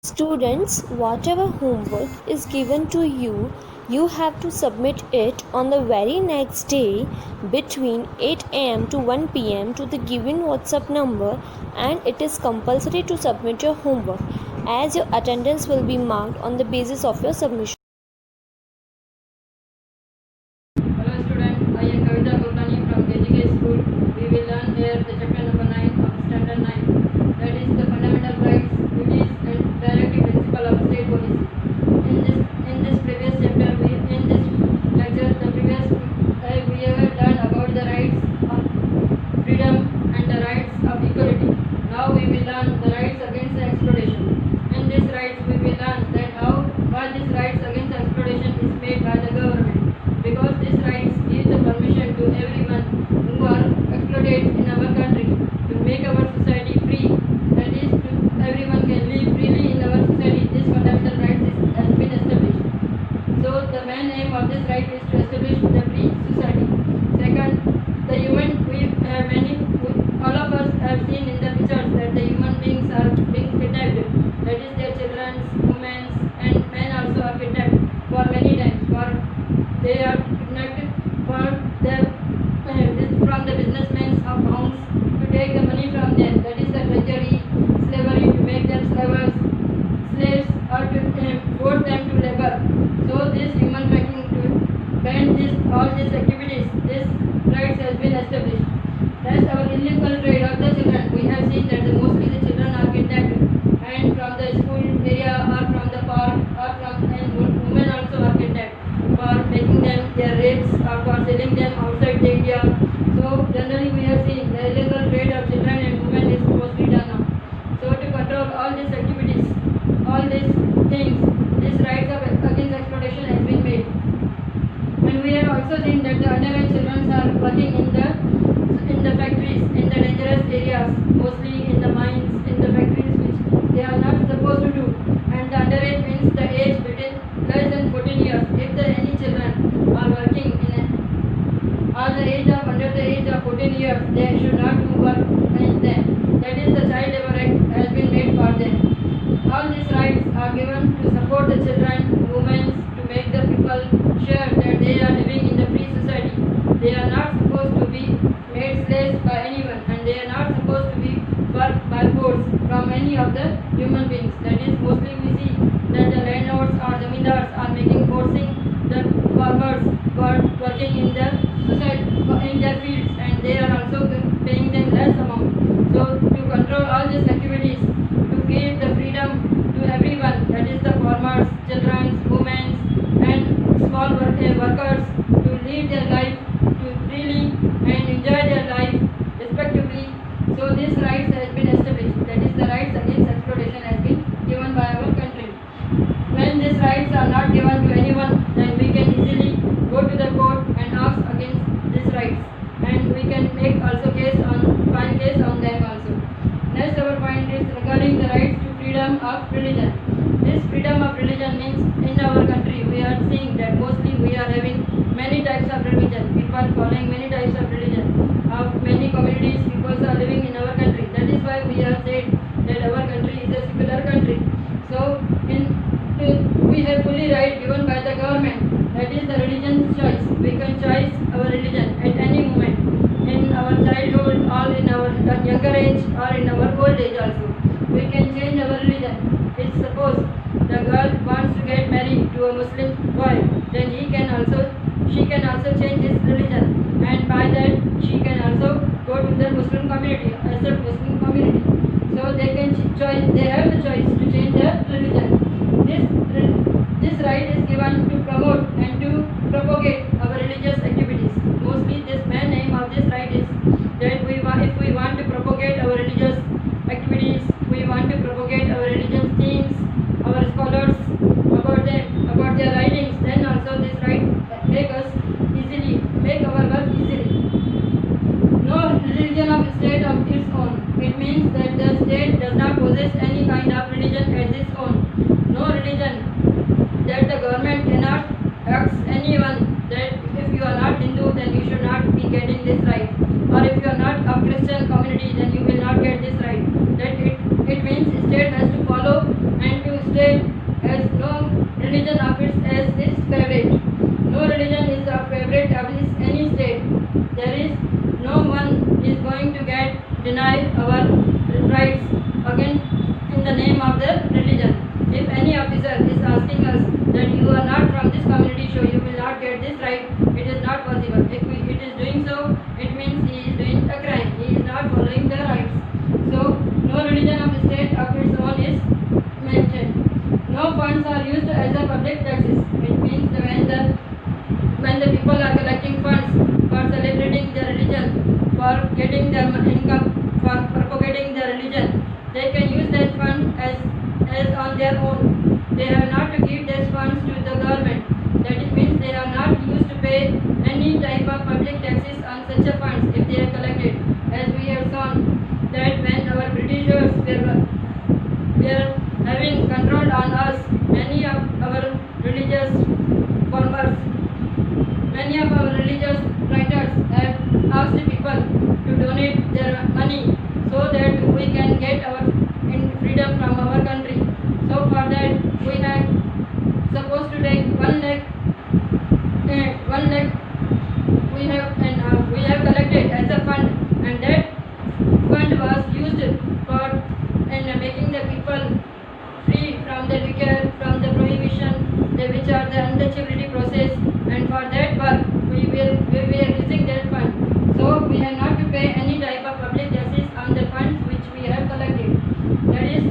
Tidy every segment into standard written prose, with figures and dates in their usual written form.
Students, whatever homework is given to you, you have to submit it on the very next day between 8 am to 1 pm to the given WhatsApp number, and it is compulsory to submit your homework as your attendance will be marked on the basis of your submission. Hello students, I am Kavita Gopani from KGK school. We will learn here the chapter number 9 of standard 9, that is the fundamental rights, duties and directive principle of state policy. In this previous chapter, in this lecture, we have learned about the rights of freedom and the rights of equality. Now we will learn the rights against exploitation. In these rights, we will learn that why these rights against exploitation is made by the government. Because these rights give the permission to everyone who are exploited in our country to make our society free. That is, everyone can live freely in our society. This fundamental right has been established. So the main aim of this right is to establish the free society. Second, the all of us have seen in the pictures that the human beings are being kidnapped. That is, their children, women, and men also are kidnapped for many times. They are kidnapped from the businessmen of homes to take the money from them. That is the treasury, slavery, to make them slaves, or to force them to labor. So this human trafficking, to ban all these activities, this rights has been established. That's our illegal trade of the children. We have seen that mostly the children are kidnapped and from the school area or from the park and women also are kidnapped for making them their rapes or for selling them outside the India. So generally we have seen the illegal trade of children and women is mostly done now. So to control all these activities, all these things, this rights of against exploitation has been made. And we have also seen that the underage children are working in the factories, in the dangerous areas, mostly in the mines, in the factories which they are not supposed to do. And the underage means the age between less than 14 years. If any children are working under the age of 14 years, they should not do work in them. That is, the Child Labor Act has been made for them. All these rights are given to support the children, women, to make the people sure that they are living in the free society. They are not supposed to be made slaves by anyone, and they are not supposed to be worked by force from any of the human beings. That is, mostly we see that the landlords or zamindars are forcing the farmers who are working in the society, in their fields, and they are also paying them less amount. So to control all these activities, to give the freedom to everyone, that is the farmers, children, women, and small workers, to lead their life to freely and enjoy their life respectively. So this rights has been established. That is, the rights against exploitation has been given by our country. When these rights are not given to anyone, then we can easily go to the court and ask against these rights, and we can make also file case on them also. Next, our point is regarding the rights to freedom of religion. This freedom of religion means in our country we are seeing that mostly we are having many types of religion. People following many types of religion. Of many communities, people are living in our country. That is why we have said that our country is a secular country. So we have fully right given by the government. That is the religion's choice. We can choose our religion at any moment, in our childhood or in our younger age or in our old age also. We can change our religion. If suppose the girl wants to get married to a Muslim boy, then she can also change his religion, and by that she can also go to the Muslim community, accept Muslim community. So they have the choice to change their religion. This right is given to promote and to propagate our religious activities. Mostly this main aim of this right is that if we want to propagate our religious activities, we want to propagate our religious themes, our scholars about their writings, then also this right make our work easily. No religion of state of its own. It means that the state does not possess any kind of religion as its own. No religion, that the government cannot ask anyone that if you are not Hindu, then you should not be getting this right, or if you are not of Christian community, then you will not get this right. That it means state has to follow and to rights again in the name of the religion. If any officer is asking us that you are not from this community, so you will not get this right, it is not possible. If it is doing so, it means he is doing a crime. He is not following the rights. So no religion of the state of its own is mentioned. No funds are used as a public taxes. It means when the people are collecting funds for celebrating their religion, for getting their income, for propagating their religion, they can use that fund as on their own. They have not to give these funds to the government. That it means they are not used to pay any type of public taxes on such a funds if they are collected. As we have shown that when our Britishers were having control on us, many of our religious formers, many of our religious writers have asked people to donate their money so that we can get our freedom from our country. So for that we have supposed to take 1 lakh we have collected as a fund, and that fund was used for making the people free from the liquor, from the prohibition, which are the untouchability process, and for that work we were using that fund. So we have not to pay any type of public taxes on the funds which we have collected. That is,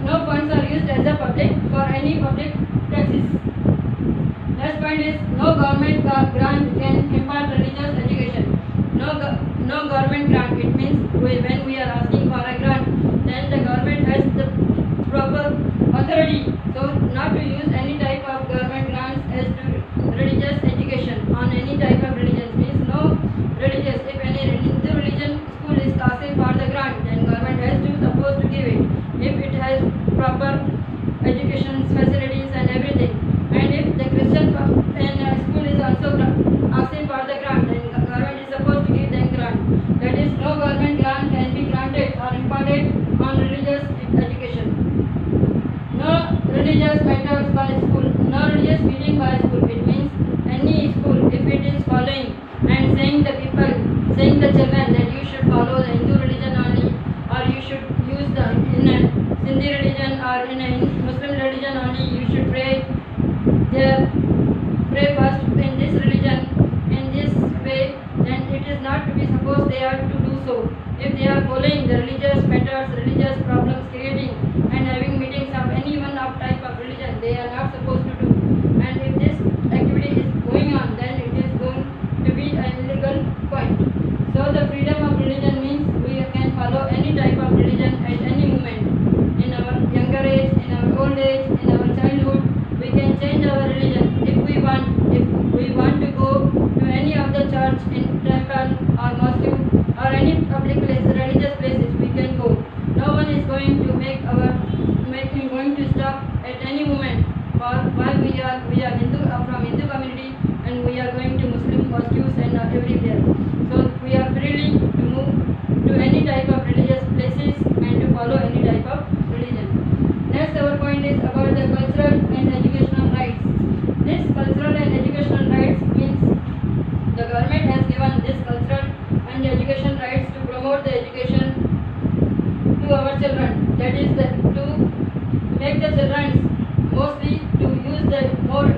no funds are used as a public for any public taxes. Next point is no government grant can impart religious education. No government grant. It means when we are asking for a grant, then the government has the proper authority. So not to use any type of government grants as to religious education on any type of religion. Means no religious. If any Hindu religion school is asking for the grant, then government has to supposed to give it. If it has proper education facilities and everything, and if the Christian school is also asking for the grant, then government is supposed to give them grant. That is, no government grant can be granted or imparted on religious education. No religious matters by school, no religious meeting by school. It means any school, if it is following and saying the people, saying the children that you should follow the Hindu religion only, or you should use the in a Sindhi religion or in a Muslim religion only, you should pray first in this religion, in this way, then it is not to be supposed they are to do so. If they are following the religious matters, religious problems creating and having meetings of any one of type of religion, they are not supposed to do. And if this activity is going on, then it is going to be an illegal point. So the freedom of religion means we can follow any type of religion at any moment. In our younger age, in our old age, in our childhood, we can change our religion if we want. If we want to go to any of the church, in temple or mosque or any public place, religious places, we can go. No one is going to going to stop at any moment. For why we are Hindu from Hindu community, and we are going to Muslim mosques and everywhere. So we are freely to move to any type of religious places and to follow any type of religion. Next, our point is about the cultural and educational rights. This cultural and educational rights means the government has given this cultural and education rights to promote the education to our children. That is to make the children mostly to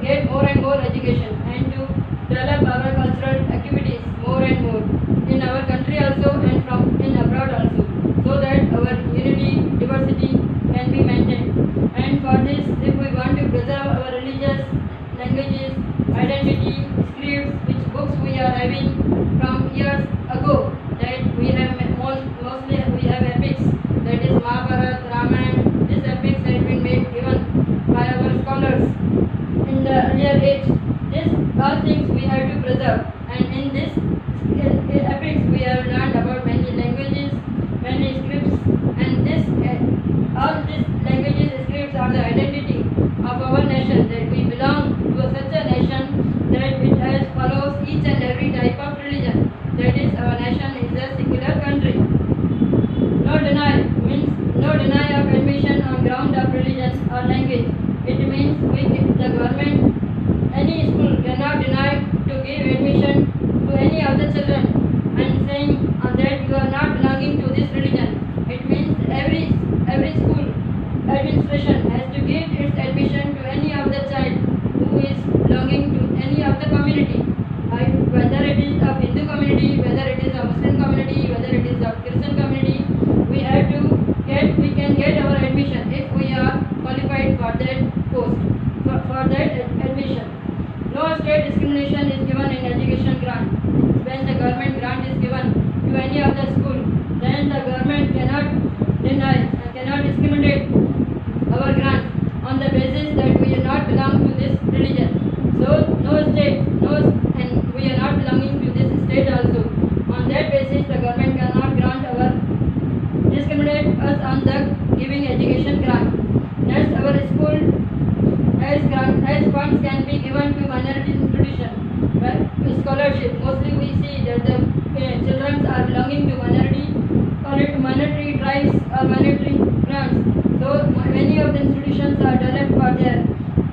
get more and more education, and to develop our cultural activities more and more in our country also and in abroad also, so that our unity, diversity can be maintained. And for this, if we want to preserve our religious languages, identity, scripts, which books we are having from years ago, that we have mostly we have epics, that is Mahabharata, Ramayana. These epics have been given by our scholars in the earlier age. This all things we have to preserve, and in this epics we have learned about many languages, many scripts, and all these languages, scripts are the identity of our nation, that we belong to such a nation that it has follows each and every type of religion. That is, our nation is a secular country. No deny means no deny of admission on ground of religion or language. It means the government, any school cannot deny to give admission to any of the children and saying that you are not belonging to this religion. It means every school administration has to give its admission to any of the child who is belonging to any of the community, whether it is of Hindu community, whether it is a Muslim community, whether it is a Christian community. We can get our admission if we are qualified for that post, for that admission. No state discrimination is given in education grant. When the government grant is given to any of the school, then the government cannot deny and cannot discriminate our grant on the basis that we do not belong to this religion. So no state, and we are not belonging to this state also. On that basis, the government cannot discriminate us on the giving education grant. Next, our school as funds can be given to minority institution. Well, scholarship. Mostly we see that the children are belonging to minority tribes or minority grants. So many of the institutions are developed for there.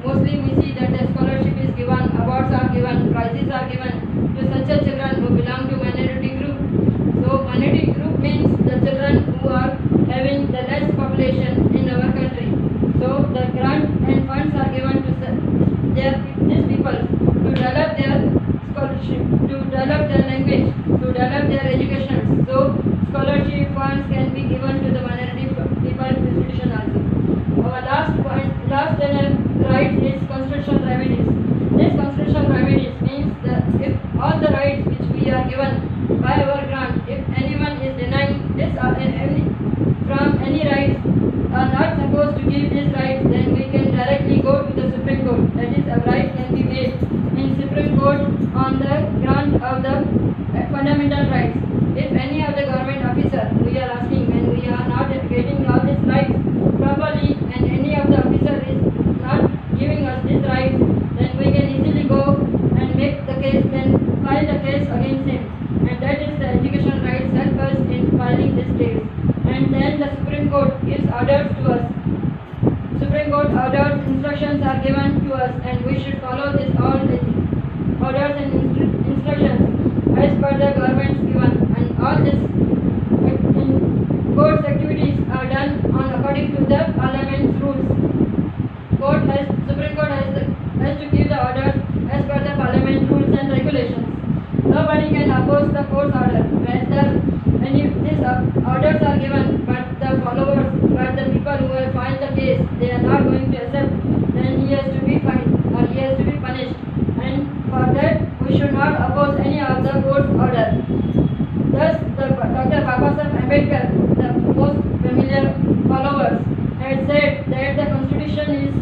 Mostly we see that the scholarship is given, awards are given, prizes are given to such a children who belong to minority group. So minority group means the children who are having the less population in our country. So the grant and funds are given to these people to develop their scholarship, to develop their language, to develop their education. So scholarship funds can be given to the minority people institution also. Our last right is constitutional remedies. This constitutional remedies means that if all the rights which we are given by our grant, if anyone is denying this or from any rights are not supposed to give these rights, then we can directly go to the Supreme Court. That is, a right can be made in Supreme Court on the grant of the fundamental rights. If any of the government officer we are asking and we are not getting all these rights properly, and any of the officer is not giving us these rights, then we can easily go and make the case, then file the case against him. And that is the education rights help us in filing this case. And then the Supreme Court gives orders to us. Supreme Court orders, instructions are given to us, and we should follow this all orders and instructions as per the government's given. And all this court's activities are done according to the Parliament's rules. Supreme Court has to give the orders as per the Parliament rules and regulations. Nobody can oppose the court's order. These orders are given, but the followers, but the people who have filed the case, they are not going to accept, then he has to be fined or he has to be punished. And for that, we should not oppose any of the court's order. Thus, Dr. Babasaheb Ambedkar, the most familiar followers, had said that the constitutional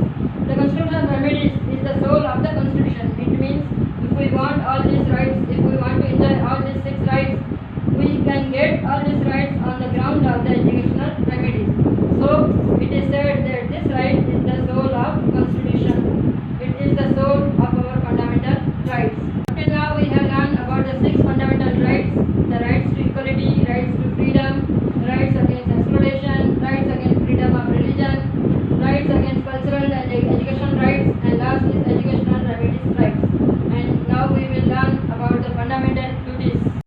remedies is the soul of the constitution. It means if we want all these rights, if we want to enjoy all these 6 rights, we can get all these rights on the ground of the educational remedies. So it is said that